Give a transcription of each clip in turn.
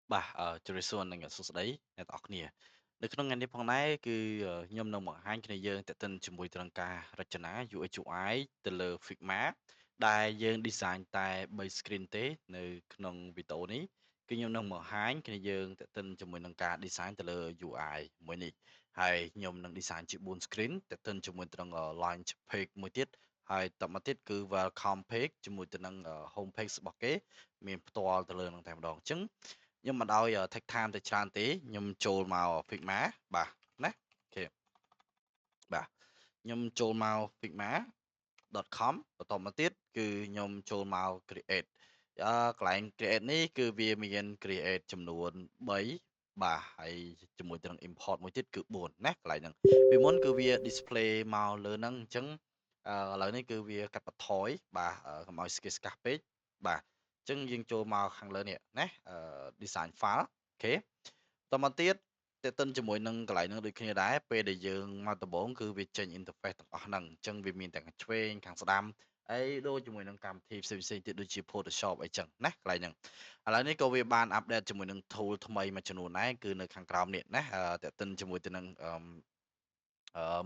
ជម្រាបសួរនិងសួស្តីអ្នកទាំងអស់គ្នានៅក្នុងថ្ងៃនេះផងដែរគឺខ្ញុំនឹងបង្ហាញគ្នាយើងតេតិនជាមួយទៅនឹងការរចនា UX UI ទៅលើ Figma ដែលយើង design តែ3 screen ទេនៅក្នុងវីដេអូនេះគឺខ្ញុំនឹងបង្ហាញគ្នាយើងតេតិនជាមួយនឹងការ design ទៅលើ UI មួយនេះហើយខ្ញុំនឹង design ជា4 screen តេតិនជាមួយទៅនឹង launch page មួយទៀតហើយតមកទៀតគឺ welcome page ជាមួយទៅនឹង home page របស់គេមានផ្ទាល់ទៅលើនឹងតែម្ដងអញ្ចឹងខ្ញុំមិនឲ្យ take time ទៅច្រើនទេខ្ញុំចូលមក Figma បាទណាអូខេបាទខ្ញុំចូលមក figma.com បន្តមកទៀតគឺខ្ញុំចូលមក create កន្លែង create នេះគឺវាមាន create ចំនួន3បាទហើយជាមួយទៅនឹង import មួយទៀតគឺ4ណាកន្លែងហ្នឹងពីមុនគឺវា display មកលើហ្នឹងអញ្ចឹងឥឡូវនេះគឺវាកាត់បន្ថយបាទកុំឲ្យស្គាសពេកបាទអញ្ចឹងយើងចូលមកខាងលើនេះណាdesign file អូខេតមកទៀតទទិនជាមួយនឹងកន្លែងហ្នឹងដូចគ្នាដែរពេលដែលយើងមកដំបូងគឺវាចេញ interface ទាំងអស់ហ្នឹងអញ្ចឹងវាមានទាំងខាងឆ្វេងខាងស្ដាំហើយដូចជាមួយនឹងកម្មវិធីផ្សេងៗទៀតដូចជា Photoshop អីចឹងណាកន្លែងហ្នឹងឥឡូវនេះក៏វាបាន update ជាមួយនឹង tool ថ្មីមួយចំនួនដែរគឺនៅខាងក្រោមនេះណាទទិនជាមួយទៅនឹង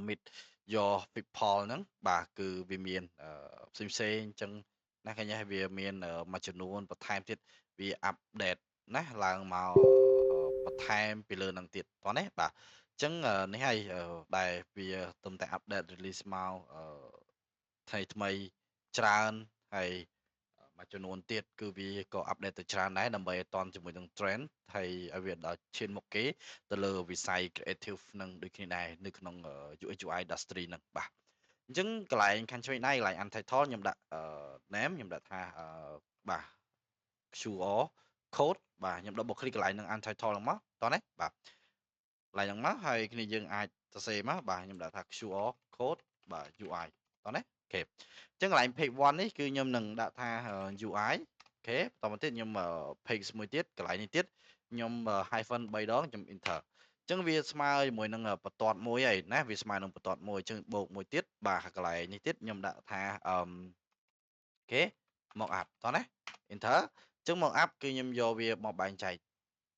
Meet Your People ហ្នឹងបាទគឺវាមានផ្សេងៗអញ្ចឹងណាឃើញហើយវាមានមួយចំនួនបន្ថែមទៀតវា update ណាឡើងមកបន្ថែមពីលើហ្នឹងទៀតតោះណាបាទអញ្ចឹងនេះហើយដែលវាទំតែ update release មកថ្មីថ្មីច្រើនហើយមួយចំនួនទៀតគឺវាក៏ update ទៅច្រើនដែរដើម្បីឲ្យទាន់ជាមួយនឹង trend ហើយឲ្យវាដល់ឈានមុខគេទៅលើវិស័យ creative នឹងដូចគ្នាដែរនៅក្នុង UX UI industry ហ្នឹងបាទអញ្ចឹងកន្លែងខាងឆ្វេងដៃកន្លែង untitled ខ្ញុំដាក់name ខ្ញុំដាក់ថាបាទ QR code បាទខ្ញុំ double click កន្លែងនឹង untitled ហ្នឹងមកតោះណាបាទកន្លែងហ្នឹងមកហើយគ្នាយើងអាចសរសេរមកបាទខ្ញុំដាក់ថា QR code បាទ UI តោះណាអូខេអញ្ចឹងកន្លែង page 1នេះគឺខ្ញុំនឹងដាក់ថា UI អូខេបន្តមកទៀតខ្ញុំ page មួយទៀតកន្លែងនេះទៀតខ្ញុំ hyphen 3ដងខ្ញុំ enter អញ្ចឹងវាស្មើជាមួយនឹងបន្ទាត់មួយហើយណាវាស្មើនឹងបន្ទាត់មួយអញ្ចឹងបូកមួយទៀតបាទកន្លែងនេះទៀតខ្ញុំដាក់ថាអូខេមក up តោះណា enter អញ្ចឹងមក up គឺខ្ញុំយកវាមកបែងចែក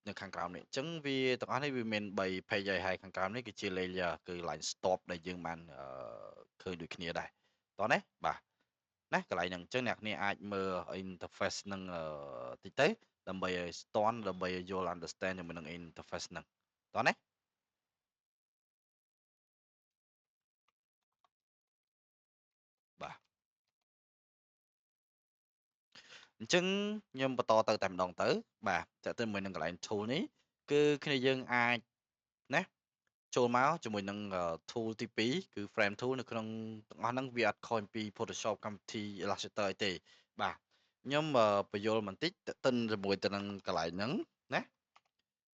នៅខាងក្រោមនេះអញ្ចឹងវាទាំងអស់នេះវាមាន3 page ហើយខាងក្រោមនេះគឺជា layer គឺ line stop ដែលយើងបានឃើញដូចគ្នាដែរតោះណាបាទណាកន្លែងហ្នឹងអញ្ចឹងអ្នកគ្នាអាចមើល interface ហ្នឹងតិចទៅដើម្បីឲ្យស្ទាន់ដើម្បីឲ្យយល់ understand ជាមួយនឹង interface ហ្នឹងតោះណាបាទអញ្ចឹងខ្ញុំបន្តទៅតែម្ដងទៅបាទតើទៅជាមួយនឹងកន្លែង tool នេះគឺគ្នាយើងអាចណាចូលមកជាមួយនឹងtool ទី2គឺ frame tool នៅក្នុងទាំងអស់ហ្នឹងវាអត់ខូចពី Photoshop កម្មវិធី Illustrator អីទេបាទខ្ញុំបញ្យល់បន្តិចទន្ទឹមជាមួយទៅនឹងកន្លែងហ្នឹងណា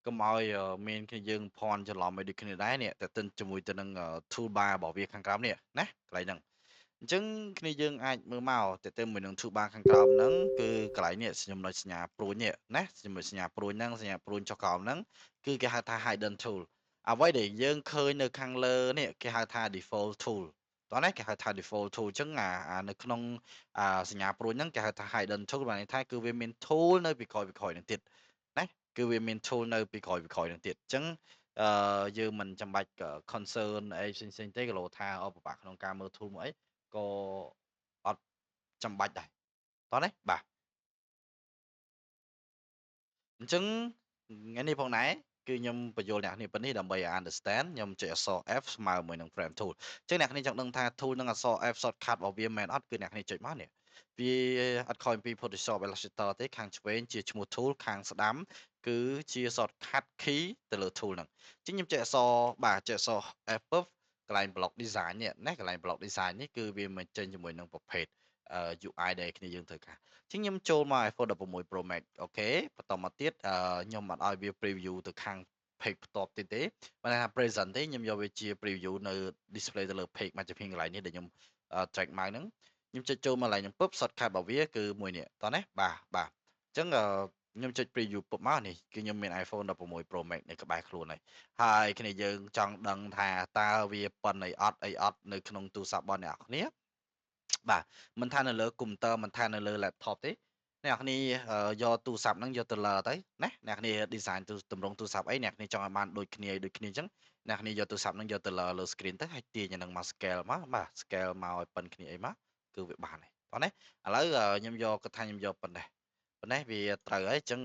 កុំឲ្យមានគ្នាយើងភ័ន្តច្រឡំអីដូចគ្នាដែរនេះទន្ទឹមជាមួយទៅនឹង toolbar របស់វាខាងក្រោមនេះណាកន្លែងហ្នឹងអញ្ចឹងគ្នាយើងអាចមើលមកទន្ទឹមមួយនឹង toolbar ខាងក្រោមហ្នឹងគឺកន្លែងនេះចំណុចសញ្ញាព្រួញនេះណាជាមួយសញ្ញាព្រួញហ្នឹងសញ្ញាព្រួញចុះក្រោមហ្នឹងគឺគេហៅថា hidden tool អ្វីដែលយើងឃើញនៅខាងលើនេះគេហៅថា default tool តោះណាគេហៅថា default tool អញ្ចឹងនៅក្នុងសញ្ញាព្រួយហ្នឹងគេហៅថា hidden tool បានន័យថាគឺវាមាន tool នៅពីក្រោយហ្នឹងទៀតណាគឺវាមាន tool នៅពីក្រោយហ្នឹងទៀតអញ្ចឹងយើងមិនចាំបាច់concern អីផ្សេងៗទេក៏លោថាពិបាកក្នុងការមើល tool មកអីក៏អត់ចាំបាច់ដែរតោះណាបាទអញ្ចឹងថ្ងៃនេះផងដែរគឺខ្ញុំបញ្យល់អ្នកនេះប៉ុណ្នេះដើម្បីឲ្យ understand ខ្ញុំចុចអក្សរ F ស្មើមួយនឹង frame tool អញ្ចឹងអ្នកនេះចង់ដឹងថា tool នឹងអក្សរ F shortcut របស់វាមែនអត់គឺអ្នកនេះចុចមកនេះវាអត់ខូចពី Photoshop Illustrator ទេខាងឆ្វេងជាឈ្មោះ tool ខាងស្ដាំគឺជា shortcut key ទៅលើ tool ហ្នឹងអញ្ចឹងខ្ញុំចុចអក្សរបាទចុចអក្សរ F ពឹបកន្លែង block design នេះណាកន្លែង block design នេះគឺវាមិនចេញជាមួយនឹងប្រភេទUI ដែលគ្នាយើងត្រូវការអញ្ចឹងខ្ញុំចូលមក iPhone 16 Pro Max អូខេបន្តមកទៀតខ្ញុំអត់ឲ្យវា preview ទៅខាង page បន្ទាប់ទៀតទេបើថា present ទេខ្ញុំយកវាជា preview នៅ display ទៅលើ page មកជំនាញកន្លែងនេះដែលខ្ញុំ track mouse ហ្នឹងខ្ញុំចុចចូលមកកន្លែងហ្នឹងពឹប shortcut របស់វាគឺមួយនេះតោះណាបាទអញ្ចឹងខ្ញុំចុច preview ពឹបមកនេះគឺខ្ញុំមាន iPhone 16 Pro Max នៅក្បែរខ្លួនហើយគ្នាយើងចង់ដឹងថាតើវាប៉ុនអីអត់នៅក្នុងទូរស័ព្ទរបស់អ្នកនរគ្នាបាទមិនថានៅលើកុំព្យូទ័រមិនថានៅលើ laptop ទេ អ្នកគ្នាយកទូរស័ព្ទហ្នឹងយកទៅលើទៅណាអ្នកគ្នា design ទូទម្រង់ទូរស័ព្ទអីអ្នកគ្នាចង់ឲ្យបានដូចគ្នាអញ្ចឹងអ្នកគ្នាយកទូរស័ព្ទហ្នឹងយកទៅលើ screen ទៅហើយទាញអាហ្នឹងមក scale មកបាទ scale មកឲ្យប៉ិនគ្នាអីមកគឺវាបានហើយតោះណាឥឡូវខ្ញុំយកគាត់ថាខ្ញុំយកប៉ុណ្ណេះវាត្រូវហើយអញ្ចឹង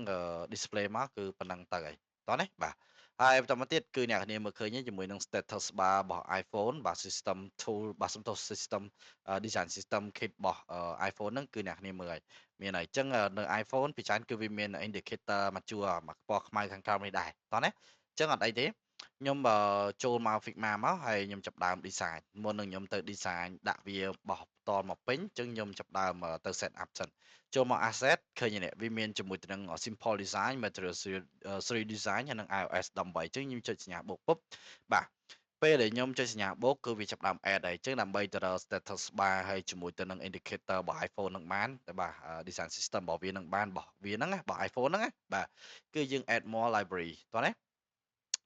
display មកគឺប៉ុណ្ណឹងទៅហើយតោះណាបាទហើយបន្តមកទៀតគឺអ្នកគ្នាមើលឃើញជាមួយនឹង status bar របស់ iPhone បាទ system tool បាទសំទោស system design system kit របស់ iPhone ហ្នឹងគឺអ្នកគ្នាមើលហើយមានហើយអញ្ចឹងនៅ iPhone ពីច្រើនគឺវាមាន indicator មួយជួរមួយពណ៌ខ្មៅខាងក្រោមនេះដែរតោះណាអញ្ចឹងអត់អីទេខ្ញុំចូលមក Figma មកហើយខ្ញុំចាប់ដើម design មុននឹងខ្ញុំទៅ design ដាក់វាបោះតមកពេញអញ្ចឹងខ្ញុំចាប់ដើមទៅ set up សិនចូលមក asset ឃើញនេះវាមានជាមួយទៅនឹង simple design material 3 design ហើយនឹង iOS 18អញ្ចឹងខ្ញុំចុចសញ្ញាបូកពុបបាទពេលដែលខ្ញុំចុចសញ្ញាបូកគឺវាចាប់ដើម add ហើយអញ្ចឹងដើម្បីទៅរក status bar ហើយជាមួយទៅនឹង indicator របស់ iPhone នឹងបានតែបាទ design system របស់វានឹងបានរបស់វាហ្នឹងណារបស់ iPhone ហ្នឹងណាបាទគឺយើង add more library តោះណា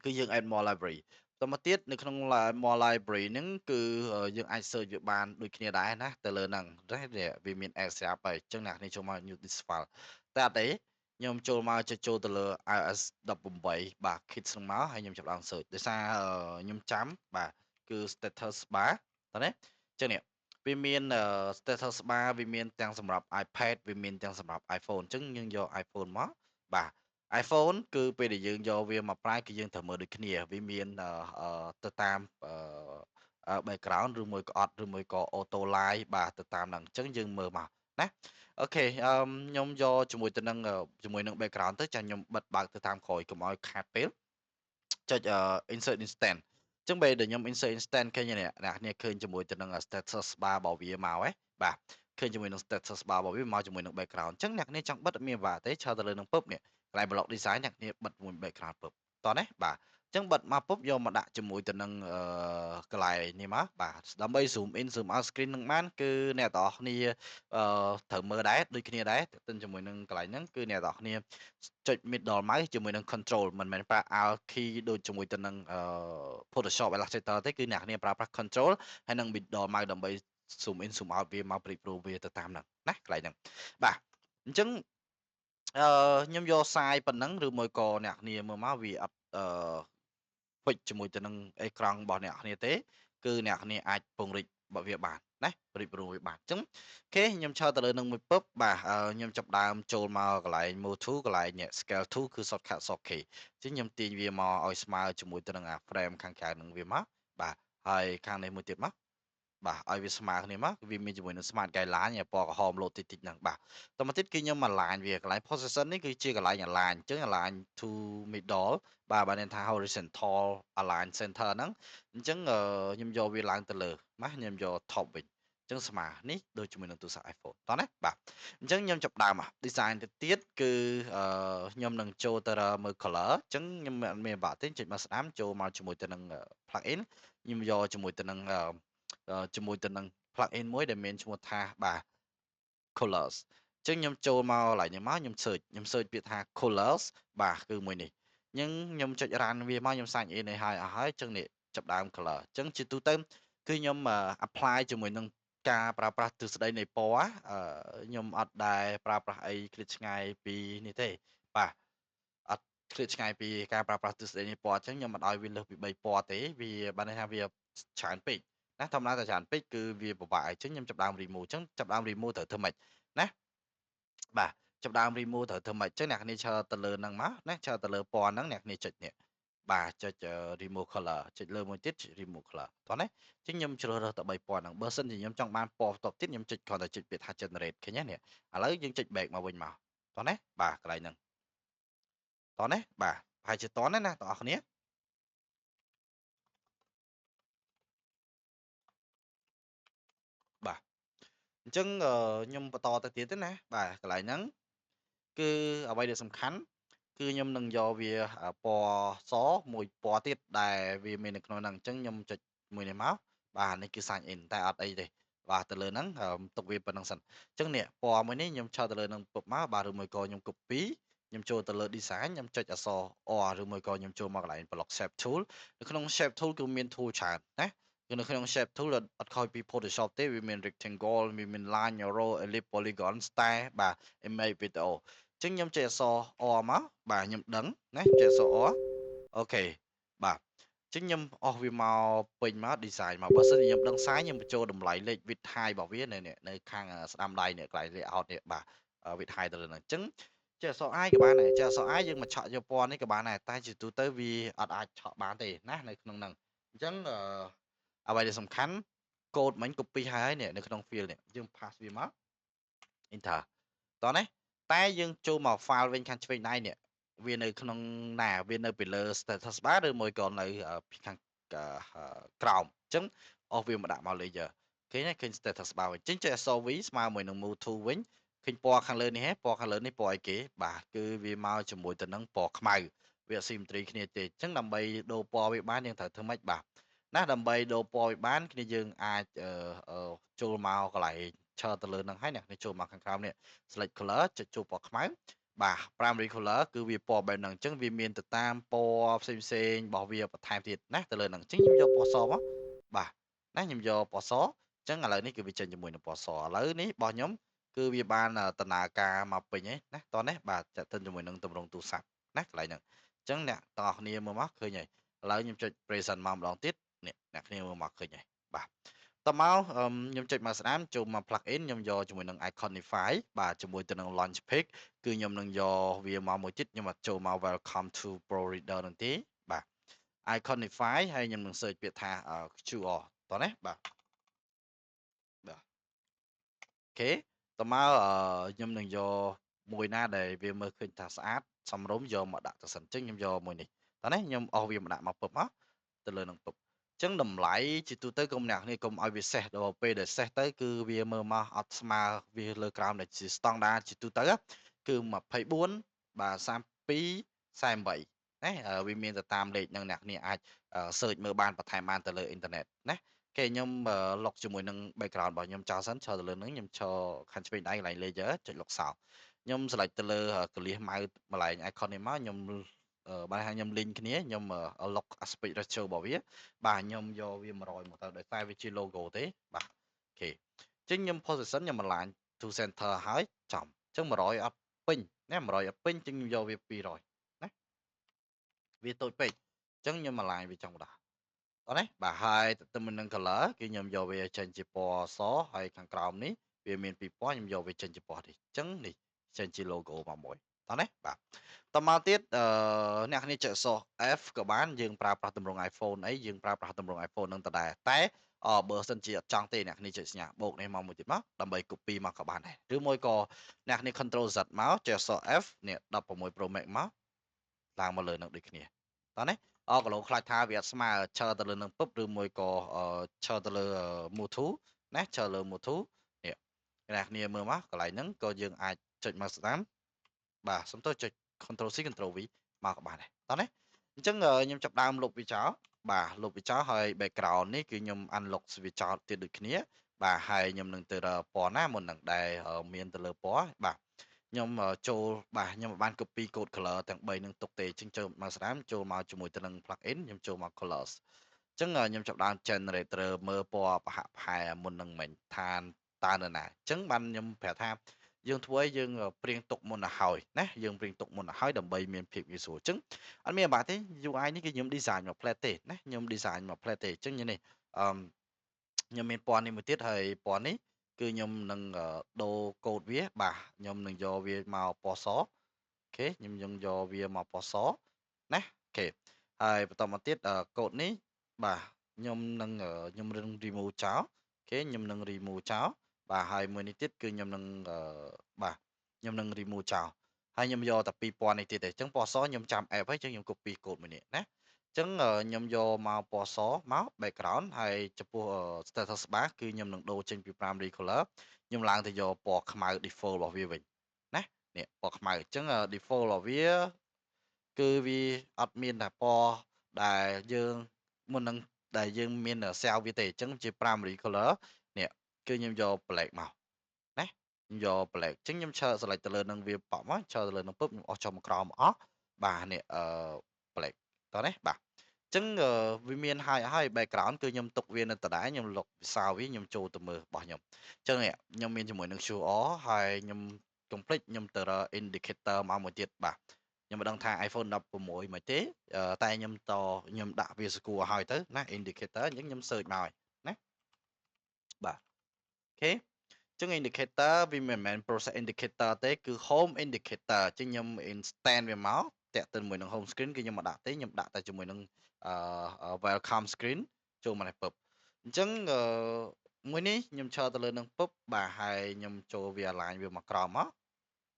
គឺយើង add more library បន្តមកទៀតនៅក្នុង more library ហ្នឹងគឺយើងអាច search វាបានដូចគ្នាដែរណាទៅលើហ្នឹងណាវាមាន add ស្រាប់ហើយអញ្ចឹងអ្នកនេះចូលមក new this file តែអត់ទេខ្ញុំចូលមកចូលទៅលើ iOS 18បាទ kits ហ្នឹងមកហើយខ្ញុំចាប់ដើម search ដោយសារខ្ញុំចាំបាទគឺ status bar តើណាអញ្ចឹងនេះវាមាន status bar វាមានទាំងសម្រាប់ iPad វាមានទាំងសម្រាប់ iPhone អញ្ចឹងយើងយក iPhone មកបាទ iPhone គឺពេលដែលយើងយកវាមកប្រើគឺយើងត្រូវមើលដូចគ្នាវាមានទៅតាមbackground ឬមួយក៏អត់ឬមួយក៏ auto light បាទទៅតាមហ្នឹងអញ្ចឹងយើងមើលមកណាអូខេខ្ញុំយកជាមួយនឹង background ទៅចាខ្ញុំបិទបើកទៅតាមក្រោយកុំឲ្យខាតពេលចុចinsert instant អញ្ចឹងពេលដែលខ្ញុំ insert instant ឃើញនេះអ្នកគ្នាឃើញជាមួយទៅនឹង status bar របស់វាមកហ៎បាទឃើញជាមួយនឹង status bar របស់វាមកជាមួយនឹង background អញ្ចឹងអ្នកគ្នាចង់បិទអត់មានបាក់ទេឆើទៅលើនឹងពឹបនេះកន្លែង block design អ្នកគ្នាបិទមួយ background ពឹបតោះណាបាទអញ្ចឹងបិទមកពឹបយកមកដាក់ជាមួយទៅនឹងកន្លែងនេះមកបាទដើម្បី zoom in zoom out screen នឹងបានគឺអ្នកទាំងអស់គ្នាត្រូវមើលដែរដូចគ្នាដែរទន្ទឹមជាមួយនឹងកន្លែងហ្នឹងគឺអ្នកទាំងអស់គ្នាចុច middle mouse ជាមួយនឹង control មិនមែនប្រើ alt key ដូចជាមួយទៅនឹងPhotoshop Illustrator ទេគឺអ្នកគ្នាប្រើប្រាស់ control ហើយនឹង middle mouse ដើម្បី zoom in zoom out វាមក preview វាទៅតាមហ្នឹងណាកន្លែងហ្នឹងបាទអញ្ចឹងខ្ញុំយកសាយប៉ុណ្ណឹងឬមួយក៏អ្នកគ្នាមើលមកវាអត់ពេចជាមួយទៅនឹងអេក្រង់របស់អ្នកគ្នាទេគឺអ្នកគ្នាអាចពង្រីករបស់វាបានណារីករាយវាបានអញ្ចឹងអូខេខ្ញុំឆើទៅលើនឹងមួយពឹបបាទខ្ញុំចាប់ដើមចូលមកកន្លែង move to កន្លែង scale to គឺ shortcut short key អញ្ចឹងខ្ញុំទាញវាមកឲ្យស្មើជាមួយទៅនឹងអា frame ខាងក្រៅនឹងវាមកបាទហើយខាងនេះមួយទៀតមកបាទឲ្យវាស្មើគ្នាមកវាមានជាមួយនឹង smart guideline ពណ៌ក្រហមលោតតិចតិចហ្នឹងបាទតមកទៀតគឺខ្ញុំ align វាកន្លែង position នេះគឺជាកន្លែង align អញ្ចឹង align to middle បាទបានន័យថា horizontal align center ហ្នឹងអញ្ចឹងខ្ញុំយកវាឡើងទៅលើណាខ្ញុំយក top វិញអញ្ចឹងស្មើនេះដូចជាមួយនឹងទូរស័ព្ទ iPhone តោះណាបាទអញ្ចឹងខ្ញុំចាប់ដើម design ទៅទៀតគឺខ្ញុំនឹងចូលទៅមើល color អញ្ចឹងខ្ញុំអត់មានបាក់ទេចុចមកស្ដាំចូលមកជាមួយទៅនឹង plug in ខ្ញុំយកជាមួយទៅនឹងplugin មួយដែលមានឈ្មោះថាបាទ colors អញ្ចឹងខ្ញុំចូលមកកន្លែងនេះមកខ្ញុំ search ពាក្យថា colors បាទគឺមួយនេះអញ្ចឹងខ្ញុំចុច run វាមកខ្ញុំ sign in ឲ្យហើយអស់ហើយអញ្ចឹងនេះចាប់ដើម color អញ្ចឹងជាទូទៅគឺខ្ញុំ apply ជាមួយនឹងការប្រើប្រាស់ទ្រឹស្ដីនៃពណ៌ខ្ញុំអត់ដែលប្រើប្រាស់អីឃ្លាតឆ្ងាយពីនេះទេបាទអត់ឃ្លាតឆ្ងាយពីការប្រើប្រាស់ទ្រឹស្ដីនៃពណ៌អញ្ចឹងខ្ញុំមិនឲ្យវាលើសពី3ពណ៌ទេវាបានន័យថាវាច្រើនពេកណាធម្មតាតែច្រើនពេកគឺវាពិបាកអញ្ចឹងខ្ញុំចាប់ដើម remove អញ្ចឹងចាប់ដើម remove ត្រូវធ្វើម៉េចណាបាទចាប់ដើម remove ត្រូវធ្វើម៉េចអញ្ចឹងអ្នកគ្នាឈរទៅលើហ្នឹងមកណាឈរទៅលើពណ៌ហ្នឹងអ្នកគ្នាចុចនេះបាទចុច remove color ចុចលើមួយទៀតចុច remove color តោះណាអញ្ចឹងខ្ញុំជ្រើសរើសតែ3ពណ៌ហ្នឹងបើសិនជាខ្ញុំចង់បានពណ៌បន្ទាប់ទៀតខ្ញុំចុចគ្រាន់តែចុចពាក្យថា generate ឃើញទេនេះឥឡូវយើងចុច back មកវិញមកតោះណាបាទកន្លែងហ្នឹងតោះណាបាទប្រហែលជាតន់ណាបងប្អូនគ្នាបាទអញ្ចឹងខ្ញុំបន្តទៅទៀតទេណាបាទកន្លែងហ្នឹងគឺអ្វីដែលសំខាន់គឺខ្ញុំនឹងយកវាពណ៌សមួយពណ៌ទៀតដែលវាមាននៅក្នុងហ្នឹងអញ្ចឹងខ្ញុំចុចមួយនេះមកបាទនេះគឺ sign in តែអត់អីទេបាទទៅលើហ្នឹងទុកវាប៉ុណ្្នឹងសិនអញ្ចឹងនេះពណ៌មួយនេះខ្ញុំឆើតទៅលើនឹងពុបមកបាទឬមួយក៏ខ្ញុំ copy ខ្ញុំចូលទៅលើ design ខ្ញុំចុចអក្សរ or ឬមួយក៏ខ្ញុំចូលមកកន្លែង block shape tool នៅក្នុង shape tool គឺមាន tool ច្រើនណា គឺនៅក្នុង shape tool អត់ខុសពី Photoshop ទេវាមាន rectangle វាមាន line arrow ellipse polygon star បាទ image video អញ្ចឹងខ្ញុំចេះអក្សរ R មកបាទខ្ញុំដឹងណាចេះអក្សរ R អូខេបាទអញ្ចឹងខ្ញុំអស់វាមកពេញមក design មកបើសិនជាខ្ញុំដឹង size ខ្ញុំបញ្ចូលតម្លៃលេខ width height របស់វានៅខាងស្ដាំដៃនេះកន្លែង layout នេះបាទ width height ទៅលើហ្នឹងអញ្ចឹងចេះអក្សរ I ក៏បានដែរចេះអក្សរ I យើងមកឆក់យកពណ៌នេះក៏បានដែរតែជាទូទៅវាអត់អាចឆក់បានទេណានៅក្នុងហ្នឹងអញ្ចឹងអ្វីដែលសំខាន់កូដមិញ copy ហើយនេះនៅក្នុង field នេះយើង pass វាមក enter តោះណាតែយើងចូលមក file វិញខាងឆ្វេងដៃនេះវានៅក្នុងណាវានៅពីលើ status bar ឬមួយក៏នៅពីខាងក្រោមអញ្ចឹងអស់វាមកដាក់មក layer ឃើញទេឃើញ status bar វិញអញ្ចឹងចេះអក្សរ V ស្មើមួយនឹង move to វិញឃើញពណ៌ខាងលើនេះហ៎ពណ៌ខាងលើនេះពណ៌អីគេបាទគឺវាមកជាមួយទៅនឹងពណ៌ខ្មៅវា symmetry គ្នាទេអញ្ចឹងដើម្បីដូរពណ៌វាបានយើងត្រូវធ្វើម៉េចបាទណាដើម្បីដូរពណ៌វាបានគ្នាយើងអាចចូលមកកន្លែងឈរទៅលើនឹងហើយនេះចូលមកខាងក្រោមនេះ select color ចុចចូលពណ៌ខ្មៅបាទ primary color គឺវាពណ៌បែបហ្នឹងអញ្ចឹងវាមានទៅតាមពណ៌ផ្សេងៗរបស់វាបន្ថែមទៀតណាទៅលើហ្នឹងអញ្ចឹងខ្ញុំយកពណ៌សមកបាទណាខ្ញុំយកពណ៌សអញ្ចឹងឥឡូវនេះគឺវាចេញជាមួយនឹងពណ៌សឥឡូវនេះរបស់ខ្ញុំគឺវាបានដំណើរការមកពេញហើយណាតោះនេះបាទចាក់ទិនជាមួយនឹងទម្រង់ទូរស័ព្ទណាកន្លែងហ្នឹងអញ្ចឹងអ្នកទាំងអស់គ្នាមើលមកឃើញហើយឥឡូវខ្ញុំចុច present មកម្ដងទៀតនេះអ្នកគ្នាមើលមកឃើញហើយបាទតមកខ្ញុំចុចមកស្ដាមចូលមក plug in ខ្ញុំយកជាមួយនឹង Iconify បាទជាមួយទៅនឹង launch pick គឺខ្ញុំនឹងយកវាមកមួយទៀតខ្ញុំអត់ចូលមក welcome to pro reader នោះទេបាទ Iconify ហើយខ្ញុំនឹង search ពាក្យថា QR តោះណាបាទអូខេតមកខ្ញុំនឹងយកមួយណាដែលវាមើលឃើញថាស្អាតសមរម្យយកមកដាក់ទៅសិនអញ្ចឹងខ្ញុំយកមួយនេះតោះណាខ្ញុំអស់វាមកដាក់មកពឹបមកទៅលើនឹងពឹបអញ្ចឹងតម្លៃជាទូទៅកុំអ្នកនេះកុំឲ្យវាសេះដល់ពេលដែលសេះទៅគឺវាមើលមកអត់ស្មើវាលើក្រោមដែលជា standard ជាទូទៅគឺ24បាទ32 48ណាវាមានទៅតាមលេខហ្នឹងអ្នកនេះអាច search មើលបានបន្ថែមបានទៅលើអ៊ីនធឺណិតណាគេខ្ញុំលុកជាមួយនឹង background របស់ខ្ញុំចោលសិនឈរទៅលើហ្នឹងខ្ញុំឈរខាងឆ្វេងដៃកន្លែង layer ចុចលុកសោខ្ញុំ select ទៅលើកលៀសមៅម្លែង icon នេះមកខ្ញុំបានថាខ្ញុំ link គ្នាខ្ញុំ lock aspect ratio របស់វាបាទខ្ញុំយកវា100មកទៅដោយសារវាជា logo ទេបាទអូខេអញ្ចឹងខ្ញុំ position ខ្ញុំ align to center ហើយចំអញ្ចឹង100អត់ពេញណា100អត់ពេញអញ្ចឹងខ្ញុំយកវា200ណាវាតូចពេកអញ្ចឹងខ្ញុំ align វាចង់ដោះអត់ទេបាទហើយទៅទៅនឹង color គឺខ្ញុំយកវាចេញជាពណ៌សហើយខាងក្រោមនេះវាមានពីរពណ៌ខ្ញុំយកវាចេញជាពណ៌នេះអញ្ចឹងនេះចេញជា logo មកមួយតោះណាបាទតមកទៀតអ្នកគ្នាចុចអក្សរ F ក៏បានយើងប្រើប្រាស់ទម្រង់ iPhone អីយើងប្រើប្រាស់ទម្រង់ iPhone នឹងដដែលតែបើសិនជាអត់ចង់ទេអ្នកគ្នាចុចសញ្ញាបូកនេះមកមួយទៀតមកដើម្បី copy មកក៏បានដែរឬមួយក៏អ្នកគ្នា Control Z មកចុចអក្សរ F នេះ16 Pro Max មកឡើងមកលើនឹងដូចគ្នាតោះណាកន្លងខ្លាចថាវាអត់ស្មើឈរទៅលើនឹងពឹបឬមួយក៏ឈរទៅលើ Motu ណាឈរលើ Motu នេះអ្នកគ្នាមើលមកកន្លែងហ្នឹងក៏យើងអាចចុចមកស្ដាំបាទសុំទោសចុច Ctrl C Ctrl V មកក៏បានដែរតោះណាអញ្ចឹងខ្ញុំចាប់ដើមលុបវាចោលបាទលុបវាចោលហើយ background នេះគឺខ្ញុំ unlock វាចោលទៀតដូចគ្នាបាទហើយខ្ញុំនឹងទៅរកពណ៌ណាមុននឹងដែលមានទៅលើពណ៌បាទខ្ញុំចូលបាទខ្ញុំបាន copy code color ទាំង3នឹងទុកទេអញ្ចឹងចូលមកស្ដាមចូលមកជាមួយទៅនឹង plugin ខ្ញុំចូលមក colors អញ្ចឹងខ្ញុំចាប់ដើម generator មើលពណ៌ប្រហាក់ប្រហែលមុននឹងមិញថាតើនៅណាអញ្ចឹងបានខ្ញុំប្រាប់ថាយើងធ្វើឲ្យយើងព្រៀងទុកមុនទៅហើយណាយើងព្រៀងទុកមុនទៅហើយដើម្បីមានភាពងាយស្រួលអញ្ចឹងអត់មានបាក់ទេ UI នេះគឺខ្ញុំ design មក flat ទេណាខ្ញុំ design មក flat ទេអញ្ចឹងនេះខ្ញុំមានពណ៌នេះមួយទៀតហើយពណ៌នេះគឺខ្ញុំនឹងដូរកូដវាបាទខ្ញុំនឹងយកវាមកពណ៌សអូខេខ្ញុំនឹងយកវាមកពណ៌សណាអូខេហើយបន្តមកទៀតកូដនេះបាទខ្ញុំនឹងremove ចោលអូខេខ្ញុំនឹង remove ចោលបាទហើយមួយនេះទៀតគឺខ្ញុំនឹងបាទខ្ញុំនឹង remove ចោលហើយខ្ញុំយកតែ2000នេះទៀតទេអញ្ចឹងពណ៌សខ្ញុំចាំ app ហើយអញ្ចឹងខ្ញុំ copy កូដមួយនេះណាចឹងខ្ញុំយកមកពណ៌សមក background ហើយចំពោះ status bar គឺខ្ញុំនឹងដូរចេញពី primary color ខ្ញុំឡើងទៅយកពណ៌ខ្មៅ default របស់វាវិញណានេះពណ៌ខ្មៅអញ្ចឹង default របស់វាគឺវាអត់មានតែពណ៌ដែលយើងមុននឹងដែលយើងមាន cell វាទេអញ្ចឹងជា primary color នេះគឺខ្ញុំយក black មកណាខ្ញុំយក black អញ្ចឹងខ្ញុំឈរ select ទៅលើនឹងវាប៉ក់មកឈរទៅលើនឹងពឹបខ្ញុំអស់ចុះមកក្រោមអស់បាទនេះblack តោះណាបាទ ចឹងវាមានហើយ background គឺខ្ញុំទុកវានៅដដែលខ្ញុំលុបវាសោវាខ្ញុំចូលទៅមើលរបស់ខ្ញុំចឹងនេះខ្ញុំមានជាមួយនឹង QR ហើយខ្ញុំ complete ខ្ញុំទៅរក indicator មកមួយទៀតបាទខ្ញុំមិនដឹងថា iPhone 16មកទេតែខ្ញុំដាក់វាស្គាល់ហើយទៅណា indicator អញ្ចឹងខ្ញុំ search មកហើយណាបាទអូខេចឹង indicator វាមិនមែន process indicator ទេគឺ home indicator ចឹងខ្ញុំ instant វាមកតាក់ទិនមួយនឹង home screen គឺខ្ញុំមកដាក់ទេខ្ញុំដាក់តែជាមួយនឹងwelcome screen ចូលមកនេះពឹបអញ្ចឹងមួយនេះខ្ញុំឈរទៅលើនឹងពឹបបាទហើយខ្ញុំចូលវា align វាមកក្រោមមក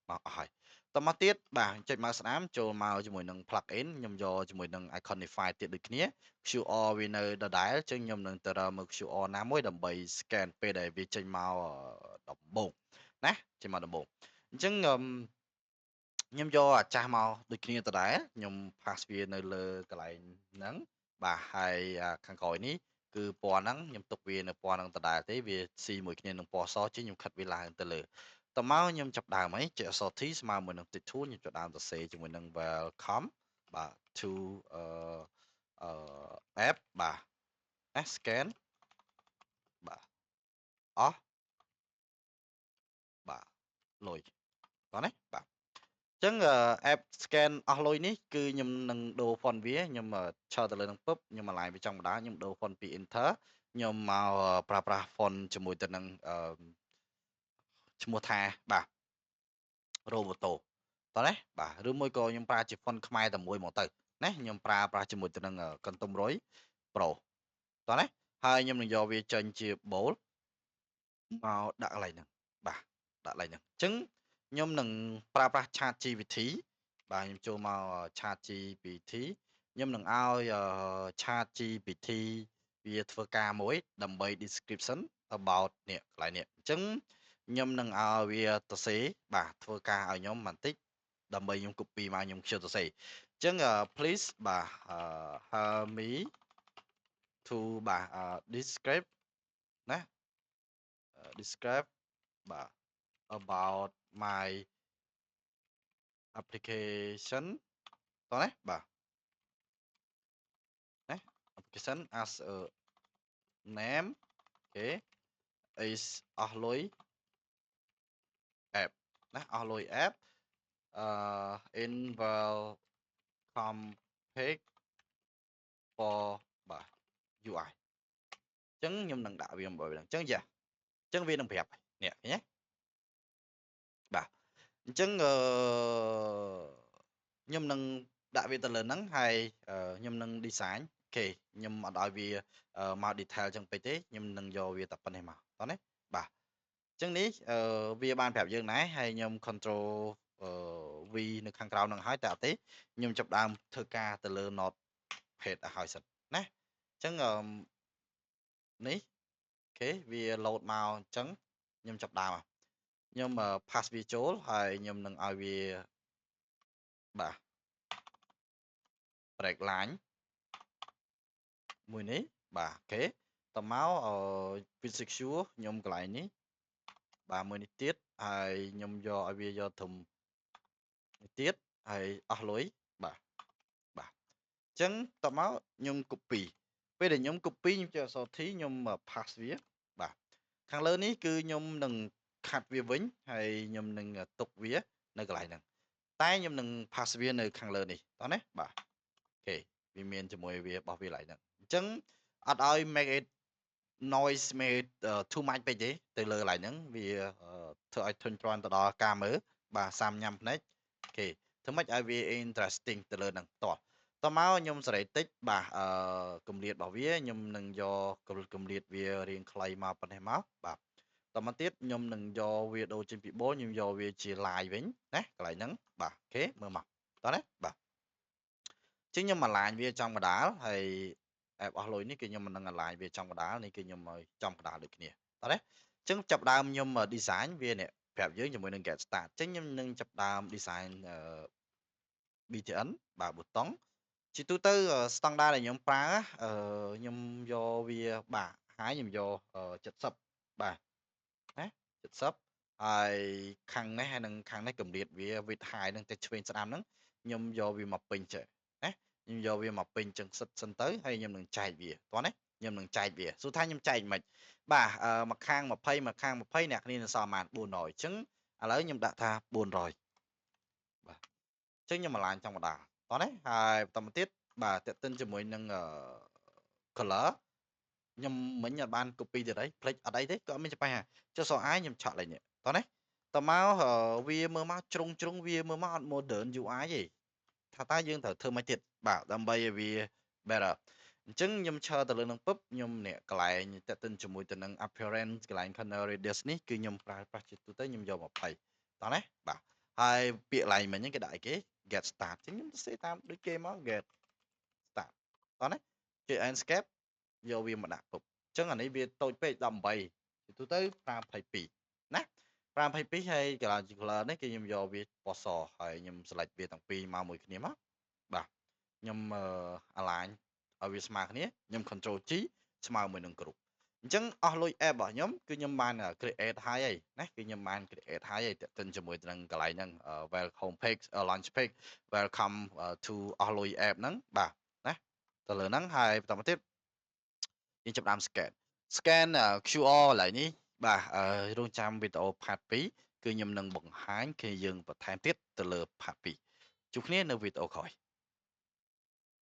អស់ហើយតមកទៀតបាទចុចមកស្ដាមចូលមកជាមួយនឹង plugin ខ្ញុំយកជាមួយនឹង Iconify ទៀតដូចគ្នា QR វានៅដដែលអញ្ចឹងខ្ញុំនឹងទៅរកមើល QR ណាមួយដើម្បី scan ពេលដែលវាចេញមកដំបូងណាចេញមកដំបូងអញ្ចឹងខ្ញុំយកអាចាស់មកដូចគ្នាដដែលខ្ញុំ pass វានៅលើកន្លែងហ្នឹងបាទហើយខាងក្រោយនេះគឺពណ៌ហ្នឹងខ្ញុំទុកវានៅពណ៌ហ្នឹងដដែលទេវាស៊ីមួយគ្នានឹងពណ៌សជាងខ្ញុំខិតវាឡើងទៅលើតមកខ្ញុំចាប់ដើមហើយចុចអក្សរ T ស្មើមួយនឹង tick tool ខ្ញុំចាប់ដើមសរសេរជាមួយនឹង welcome បាទ to app បាទ scan បាទអស់បាទលុយតោះណាបាទអញ្ចឹង app scan អស់លុយនេះគឺខ្ញុំនឹងដូរ font វាខ្ញុំឈរទៅលើនឹងពឹបខ្ញុំ align វាចុងម្ដងខ្ញុំដូរ font ពី enter ខ្ញុំមកប្រើប្រាស់ font ជាមួយទៅនឹងឈ្មោះថាបាទ Roboto តោះណាបាទឬមួយក៏ខ្ញុំប្រើជា font ខ្មែរតែមួយមកទៅណាខ្ញុំប្រើប្រាស់ជាមួយទៅនឹងកន្ទុំរុយ Pro តោះណាហើយខ្ញុំនឹងយកវាចេញជា bold មកដាក់កន្លែងហ្នឹងបាទដាក់កន្លែងហ្នឹងអញ្ចឹងខ្ញុំនឹងប្រើប្រាស់ Chat GPT បាទខ្ញុំចូលមក Chat GPT ខ្ញុំនឹងឲ្យChat GPT វាធ្វើការមួយដើម្បី description about នេះកន្លែងនេះអញ្ចឹងខ្ញុំនឹងឲ្យវាសរសេរបាទធ្វើការឲ្យខ្ញុំបន្តិចដើម្បីខ្ញុំ copy មកខ្ញុំខ្ជិលសរសេរអញ្ចឹង please បាទhelp me to បាទ describe ណា describe បាទ about my application តោះណាបាទណា application as a name អូខេ is អស់លុយ app ណាអស់លុយ app in welcome page for បាទ UI អញ្ចឹងខ្ញុំនឹងដាក់វាអំបិលហ្នឹងអញ្ចឹងយ៉ាអញ្ចឹងវានឹងប្រាប់នេះឃើញទេបាទអញ្ចឹងខ្ញុំនឹងដាក់វាទៅលើហ្នឹងហើយខ្ញុំនឹង design អូខេខ្ញុំអត់ឲ្យវាមក detail ចឹងពេកទេខ្ញុំនឹងយកវាតែប៉ុណ្ណេះមកតោះណាបាទអញ្ចឹងនេះវាបានប្រាប់យើងដែរហើយខ្ញុំ control V នៅខាងក្រោមហ្នឹងហើយតែអត់ទេខ្ញុំចាប់ដើមធ្វើការទៅលើ node page ឲ្យសិនណាអញ្ចឹងនេះអូខេវា load មកអញ្ចឹងខ្ញុំចាប់ដើមខ្ញុំ pass វាចូលហើយខ្ញុំនឹងឲ្យវាបាទ break line មួយនេះបាទអូខេតមកwith secure ខ្ញុំកន្លែងនេះបាទមួយនេះទៀតហើយខ្ញុំយកឲ្យវាយកធំនេះទៀតហើយអស់លុយបាទបាទអញ្ចឹងតមកខ្ញុំ copy ពេលដែលខ្ញុំ copy ខ្ញុំចុចអក្សរ T ខ្ញុំ pass វាបាទខាងលើនេះគឺខ្ញុំនឹងខាត់វាវិញហើយខ្ញុំនឹងទុកវានៅកន្លែងហ្នឹងតែខ្ញុំនឹង pass វានៅខាងលើនេះតោះណាបាទអូខេវាមានជាមួយវារបស់វាកន្លែងហ្នឹងអញ្ចឹងអត់ឲ្យ make it noise make too much ពេកទេទៅលើកន្លែងហ្នឹងវាធ្វើឲ្យធុញទ្រាន់ទៅដល់ការមើលបាទសាមញ៉ាំភ្នែកអូខេធ្វើម៉េចឲ្យវា interesting ទៅលើហ្នឹងតោះតមកខ្ញុំសេរីតិចបាទគម្លាតរបស់វាខ្ញុំនឹងយកគម្លាតវារៀងខ្លីមកប៉ុណ្ណេះមកបាទតមកទៀតខ្ញុំនឹងយកវាដូរចេញពីបូលខ្ញុំយកវាជា line វិញណាកន្លែងហ្នឹងបាទអូខេមើលមកតោះណាបាទចឹងខ្ញុំអាឡាញវាចំកណ្ដាលហើយ app អស់លុយនេះគឺខ្ញុំមិននឹង align វាចំកណ្ដាលនេះគឺខ្ញុំឲ្យចំកណ្ដាលដូចគ្នាតោះណាអញ្ចឹងចាប់ដើមខ្ញុំ design វានេះប្រាប់យើងជាមួយនឹង get start អញ្ចឹងខ្ញុំនឹងចាប់ដើម design BTN បាទប៊ូតុងជាទូទៅស្តង់ដារដែលខ្ញុំប្រើខ្ញុំយកវាបាទហើយខ្ញុំយក70បាទណា70ហើយខាងនេះហើយនឹងខាងនេះកម្រិតវា width high នឹងទៅឆ្វេងស្ដាំហ្នឹងខ្ញុំយកវាមកពេញចេះណា ខ្ញុំយកវាមកពេញចឹងសិនទៅហើយខ្ញុំនឹងចែកវាតោះណាខ្ញុំនឹងចែកវាសួរថាខ្ញុំចែកមិនបាទមកខាង20មកខាង20អ្នកគ្នានឹងសល់ប្រហែល400អញ្ចឹងឥឡូវខ្ញុំដាក់ថា400បាទអញ្ចឹងខ្ញុំបន្លាញចង់បណ្ដាតោះណាហើយបន្តមកទៀតបាទតេតិនជាមួយនឹងcolor ខ្ញុំមិញអត់បាន copy ទៀតអីផ្លេចអត់អីទេក៏អត់មានច្បាស់ចុះសអាយខ្ញុំឆក់លេងនេះតោះណាតមកវាមើលមកជ្រុងវាមើលមកអត់ modern UI ទេថាតើយើងត្រូវធ្វើម៉េចទៀតបាទដើម្បីឲ្យវា better អញ្ចឹងខ្ញុំឈរទៅលើនឹងពឹបខ្ញុំនេះកន្លែងតេតិនជាមួយទៅនឹង appearance កន្លែង corner radius នេះគឺខ្ញុំប្រើប្រាស់ជាទូទៅខ្ញុំយក20តោះណាបាទហើយពាក្យ line មិញហ្នឹងគេដាក់អីគេ get start អញ្ចឹងខ្ញុំទៅសេតាមដូចគេមក get start តោះណាចុច escape យកវាមកដាក់ពុបអញ្ចឹងអានេះវាតូចពេក18ជាទូទៅ522ណា522ហើយកន្លង color នេះគឺខ្ញុំយកវាពណ៌សហើយខ្ញុំ select វាទាំងពីរមកមួយគ្នាមកបាទខ្ញុំalign ឲ្យវាស្មើគ្នាខ្ញុំ control G ស្មើមួយនឹងគ្រប់អញ្ចឹងអស់លុយ app របស់ខ្ញុំគឺខ្ញុំបាន create ហើយហើយណាគឺខ្ញុំបាន create ហើយហើយតើតិនជាមួយនឹងកន្លែងហ្នឹង welcome page launch page welcome to អស់លុយ app ហ្នឹងបាទណាទៅលើហ្នឹងហើយបន្តមកទៀតយើងចាប់ដើម scan QR កន្លែងនេះបាទរងចាំវីដេអូ part 2គឺខ្ញុំនឹងបង្ហាញគឺយើងបន្ថែមទៀតទៅលើ part 2ជួបគ្នានៅវីដេអូក្រោយ